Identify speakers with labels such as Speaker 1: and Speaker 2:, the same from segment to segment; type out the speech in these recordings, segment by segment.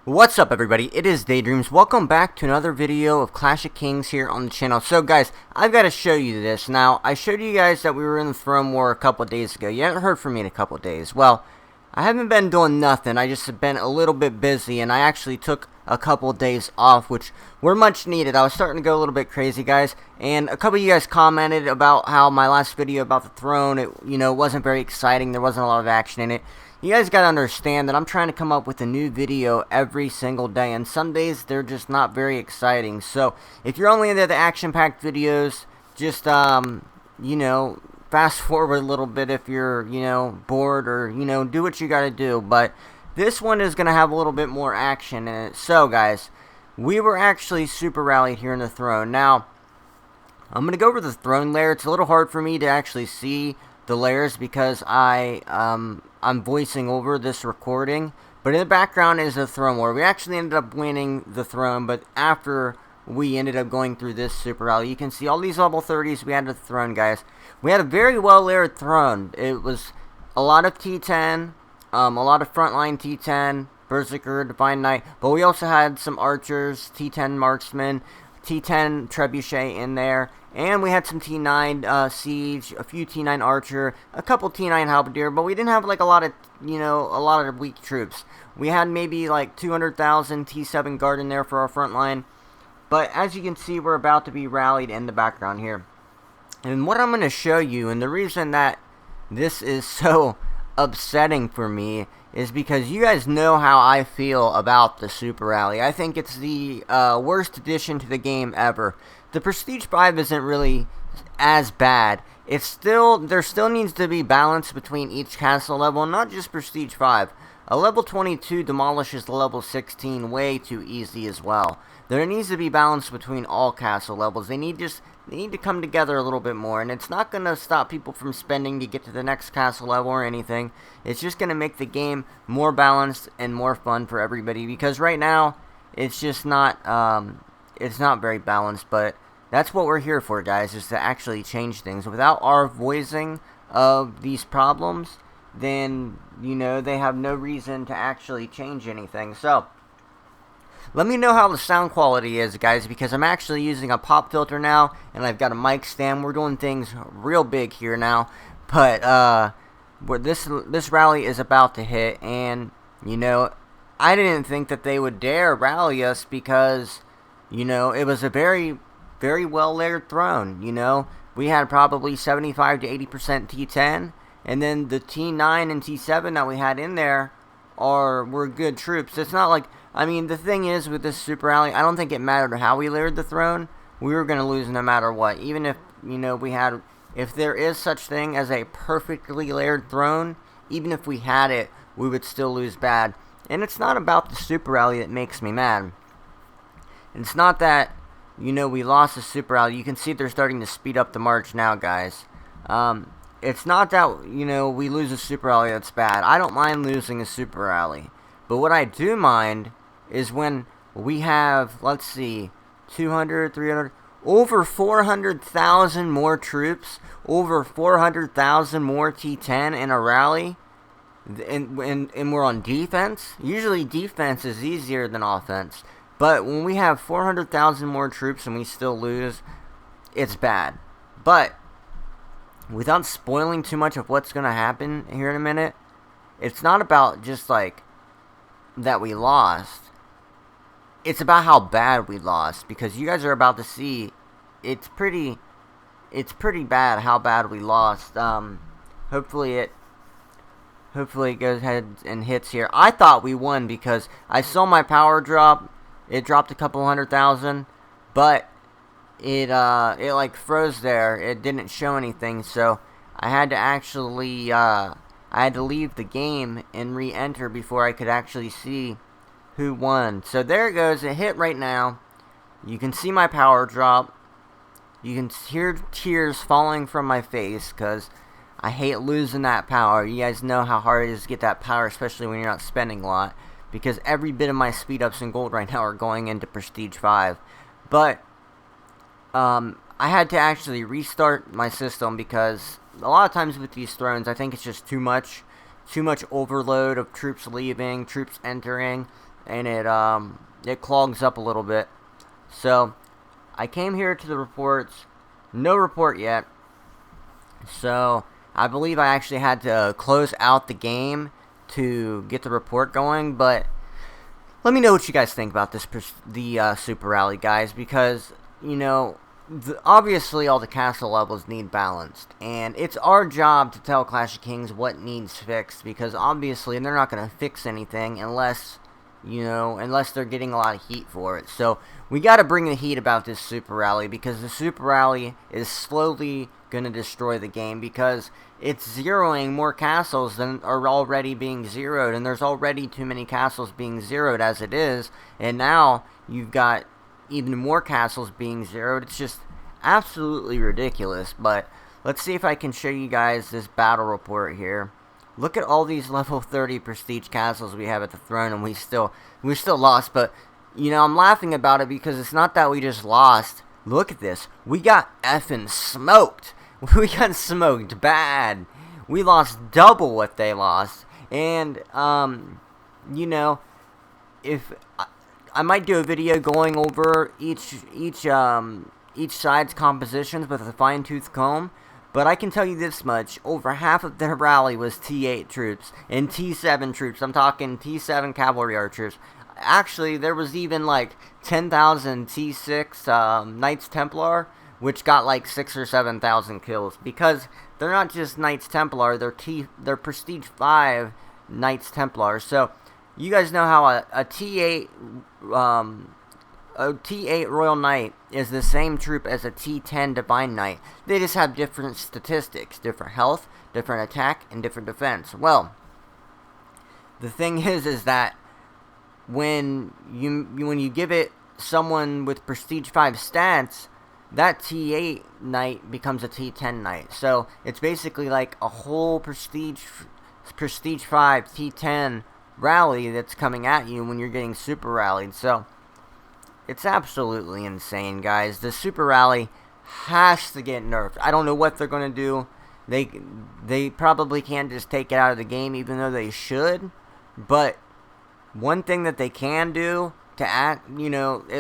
Speaker 1: What's up, everybody? It is Daydreamz. Welcome back to another video of Clash of Kings here on the channel. So guys, I've got to show you this. Now, I showed you guys that we were in the throne war a couple days ago. You haven't heard from me in a couple days. Well, I haven't been doing nothing. I just have been a little bit busy, and I actually took a couple days off, which were much needed. I was starting to go a little bit crazy, guys, and a couple of you guys commented about how my last video about the throne, it wasn't very exciting. There wasn't a lot of action in it. You guys gotta understand that I'm trying to come up with a new video every single day, and some days they're just not very exciting. So if you're only into the action-packed videos, just fast forward a little bit if you're bored, or do what you gotta do. But this one is gonna have a little bit more action in it. So guys, we were actually super rallied here in the throne. Now I'm gonna go over the throne layer. It's a little hard for me to actually see the layers because I'm voicing over this recording, but in the background is the throne war. We actually ended up winning the throne, but after we ended up going through this super rally, you can see all these level 30s we had at the throne, guys. We had a very well layered throne. It was a lot of T10, a lot of frontline T10, Berserker, Divine Knight, but we also had some archers, T10 marksmen, T10 trebuchet in there, and we had some T9 siege, a few T9 archer, a couple T9 halberdier, but we didn't have like a lot of weak troops. We had maybe like 200,000 T7 guard in there for our front line, but as you can see, we're about to be rallied in the background here. And what I'm going to show you, and the reason that this is so upsetting for me, is because you guys know how I feel about the Super Rally. I think it's the worst addition to the game ever. The Prestige 5 isn't really as bad. There still needs to be balance between each castle level, not just Prestige 5. A level 22 demolishes the level 16 way too easy as well. There needs to be balance between all castle levels. They need to come together a little bit more, and it's not going to stop people from spending to get to the next castle level or anything. It's just going to make the game more balanced and more fun for everybody, because right now it's just not very balanced. But that's what we're here for, guys, is to actually change things. Without our voicing of these problems, then they have no reason to actually change anything. So let me know how the sound quality is, guys, because I'm actually using a pop filter now, and I've got a mic stand. We're doing things real big here now, but this rally is about to hit, and I didn't think that they would dare rally us, because it was a very, very well layered throne. We had probably 75 to 80% T10, and then the T9 and T7 that we had in there were good troops. It's not like, the thing is, with this Super Rally, I don't think it mattered how we layered the throne. We were going to lose no matter what. Even if, if there is such thing as a perfectly layered throne, even if we had it, we would still lose bad. And it's not about the Super Rally that makes me mad. It's not that, we lost the Super Rally. You can see they're starting to speed up the march now, guys. It's not that, we lose a Super Rally that's bad. I don't mind losing a Super Rally. But what I do mind is when we have, let's see, 200, 300, over 400,000 more troops, over 400,000 more T10 in a rally, and we're on defense. Usually defense is easier than offense. But when we have 400,000 more troops and we still lose, it's bad. But without spoiling too much of what's going to happen here in a minute, it's not about just like that we lost. It's about how bad we lost, because you guys are about to see it's pretty bad how bad we lost. Hopefully it goes ahead and hits here. I thought we won because I saw my power drop. It dropped a couple 100,000, but it like froze there. It didn't show anything, so I had to actually I had to leave the game and re-enter before I could actually see who won. So there it goes. It hit right now. You can see my power drop. You can hear tears falling from my face because I hate losing that power. You guys know how hard it is to get that power, especially when you're not spending a lot, because every bit of my speed ups in gold right now are going into Prestige 5. But I had to actually restart my system, because a lot of times with these thrones, I think it's just too much overload of troops leaving, troops entering, and it clogs up a little bit. So I came here to the reports, no report yet. So I believe I actually had to close out the game to get the report going. But let me know what you guys think about this, the Super Rally, guys, because, you know, obviously all the castle levels need balanced, and it's our job to tell Clash of Kings what needs fixed, because obviously they're not going to fix anything unless, you know, unless they're getting a lot of heat for it. So we got to bring the heat about this Super Rally, because the Super Rally is slowly going to destroy the game, because it's zeroing more castles than are already being zeroed, and there's already too many castles being zeroed as it is, and now you've got even more castles being zeroed. It's just absolutely ridiculous. But let's see if I can show you guys this battle report here. Look at all these level 30 prestige castles we have at the throne, and we still lost. But, you know, I'm laughing about it because it's not that we just lost. Look at this. We got effing smoked. We got smoked bad. We lost double what they lost. And, you know, if I might do a video going over each side's compositions with a fine-tooth comb, but I can tell you this much: over half of their rally was T8 troops and T7 troops. I'm talking T7 cavalry archers. Actually, there was even like 10,000 T6 Knights Templar, which got like 6,000 or 7,000 kills, because they're not just Knights Templar; they're Prestige 5 Knights Templar. So you guys know how a T8 Royal Knight is the same troop as a T10 Divine Knight. They just have different statistics, different health, different attack, and different defense. Well, the thing is that when you give it someone with Prestige 5 stats, that T8 Knight becomes a T10 Knight. So it's basically like a whole Prestige 5 T10 rally that's coming at you when you're getting super rallied. So it's absolutely insane, guys. The Super Rally has to get nerfed. I don't know what they're going to do. They probably can't just take it out of the game, even though they should. But one thing that they can do to at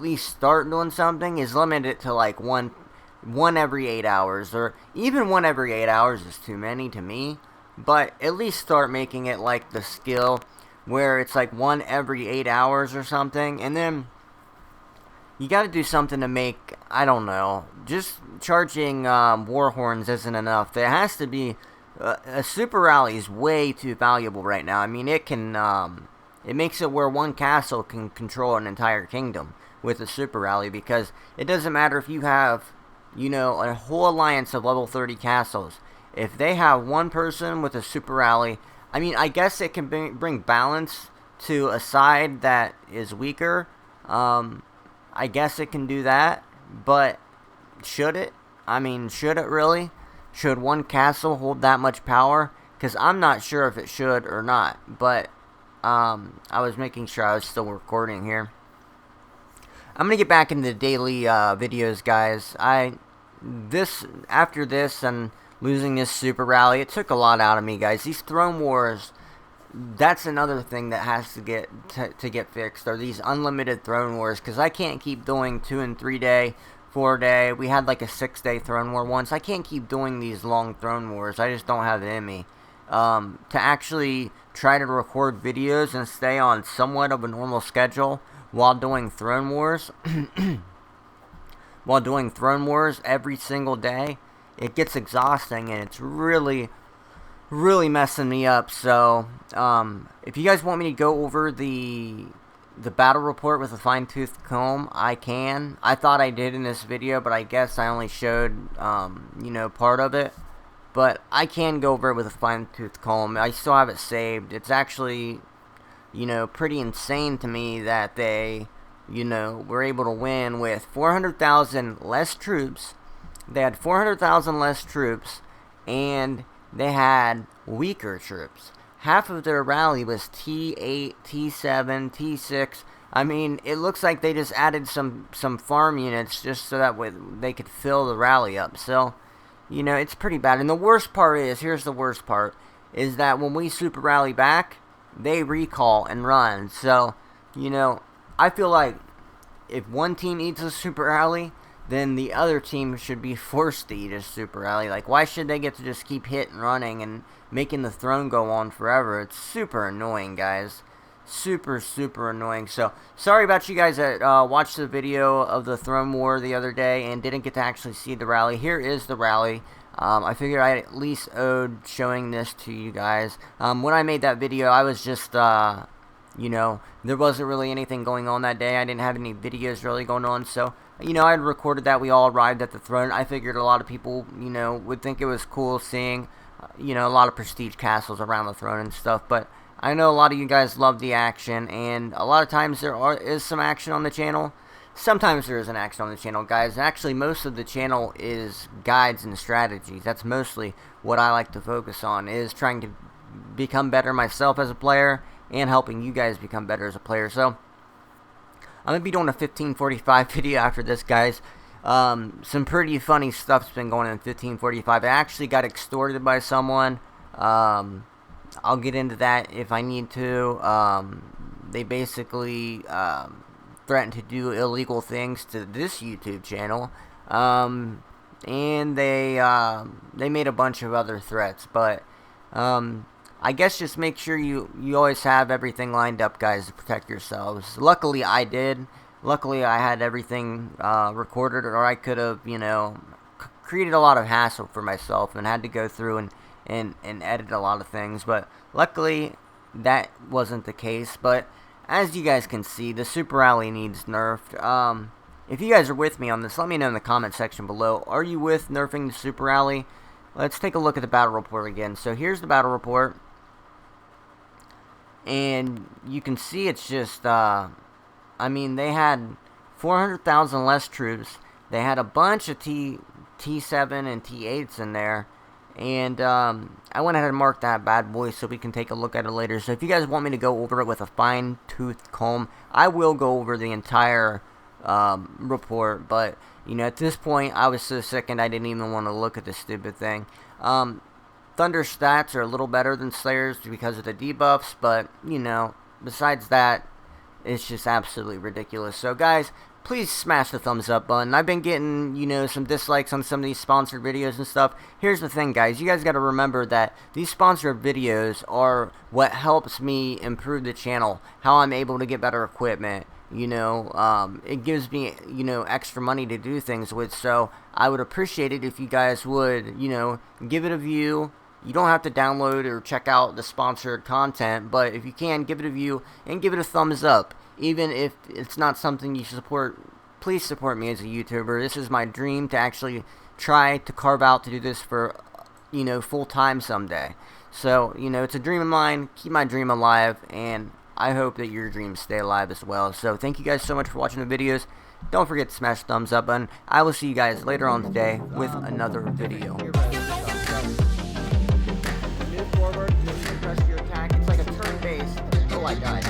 Speaker 1: least start doing something, is limit it to like one every 8 hours, or even 1 every 8 hours is too many to me. But at least start making it like the skill, where it's like 1 every 8 hours or something, and then you got to do something to make, I don't know, just charging war horns isn't enough. There has to be, a super rally is way too valuable right now. I mean, it makes it where one castle can control an entire kingdom with a super rally, because it doesn't matter if you have, a whole alliance of level 30 castles. If they have one person with a super rally, I mean, I guess it can bring balance to a side that is weaker. I guess it can do that, but should it? I mean, should it really? Should one castle hold that much power? Because I'm not sure if it should or not, but I was making sure I was still recording here. I'm going to get back into the daily videos, guys. After this and losing this super rally, it took a lot out of me, guys. These throne wars, that's another thing that has to get fixed, are these unlimited throne wars, because I can't keep doing 2 and 3 day, 4 day. We had like a 6-day throne war once. I can't keep doing these long throne wars. I just don't have it in me. To actually try to record videos and stay on somewhat of a normal schedule while doing throne wars, every single day, it gets exhausting, and it's really messing me up. So if you guys want me to go over the battle report with a fine-tooth comb, I can. I thought I did in this video, but I guess I only showed part of it. But I can go over it with a fine-tooth comb. I still have it saved. It's actually pretty insane to me that they were able to win with 400,000 less troops. They had 400,000 less troops, and they had weaker troops. Half of their rally was T8, T7, T6. I mean, it looks like they just added some farm units just so that way they could fill the rally up. So, it's pretty bad. And the worst part is, here's the worst part, is that when we super rally back, they recall and run. So, you know, I feel like if one team eats a super rally, then the other team should be forced to eat a super rally. Like, why should they get to just keep hitting, running, and making the throne go on forever? It's super annoying, guys. Super, super annoying. So, sorry about you guys that watched the video of the throne war the other day and didn't get to actually see the rally. Here is the rally. I figured I at least owed showing this to you guys. When I made that video, I was just, you know, there wasn't really anything going on that day. I didn't have any videos really going on, so, you know, I had recorded that we all arrived at the throne. I figured a lot of people, you know, would think it was cool seeing, you know, a lot of prestige castles around the throne and stuff, but I know a lot of you guys love the action, and a lot of times there is some action on the channel. Sometimes there is an action on the channel, guys. Actually, most of the channel is guides and strategies. That's mostly what I like to focus on, is trying to become better myself as a player and helping you guys become better as a player. So, I'm going to be doing a 1545 video after this, guys. Some pretty funny stuff's been going on in 1545. I actually got extorted by someone. I'll get into that if I need to. They basically threatened to do illegal things to this YouTube channel, and they made a bunch of other threats. But I guess just make sure you always have everything lined up, guys, to protect yourselves. Luckily, I did. Luckily, I had everything recorded, or I could have, you know, created a lot of hassle for myself and had to go through and edit a lot of things. But luckily, that wasn't the case. But as you guys can see, the Super Rally needs nerfed. If you guys are with me on this, let me know in the comment section below. Are you with nerfing the Super Rally? Let's take a look at the battle report again. So here's the battle report. And you can see it's just, I mean, they had 400,000 less troops. They had a bunch of T7 and T8s in there. And I went ahead and marked that bad boy so we can take a look at it later. So if you guys want me to go over it with a fine-tooth comb, I will go over the entire report. But, you know, at this point, I was so sickened I didn't even want to look at this stupid thing. Thunder stats are a little better than Slayer's because of the debuffs, but, you know, besides that, it's just absolutely ridiculous. So, guys, please smash the thumbs up button. I've been getting, you know, some dislikes on some of these sponsored videos and stuff. Here's the thing, guys. You guys got to remember that these sponsored videos are what helps me improve the channel, how I'm able to get better equipment. You know, it gives me, you know, extra money to do things with. So, I would appreciate it if you guys would, you know, give it a view. You don't have to download or check out the sponsored content, but if you can, give it a view and give it a thumbs up. Even if it's not something you support, please support me as a YouTuber. This is my dream to actually try to carve out to do this for, you know, full time someday. So, you know, it's a dream of mine. Keep my dream alive, and I hope that your dreams stay alive as well. So, thank you guys so much for watching the videos. Don't forget to smash the thumbs up button. I will see you guys later on today with another video. Move forward, press your attack. It's like a turn-based. Oh, I died.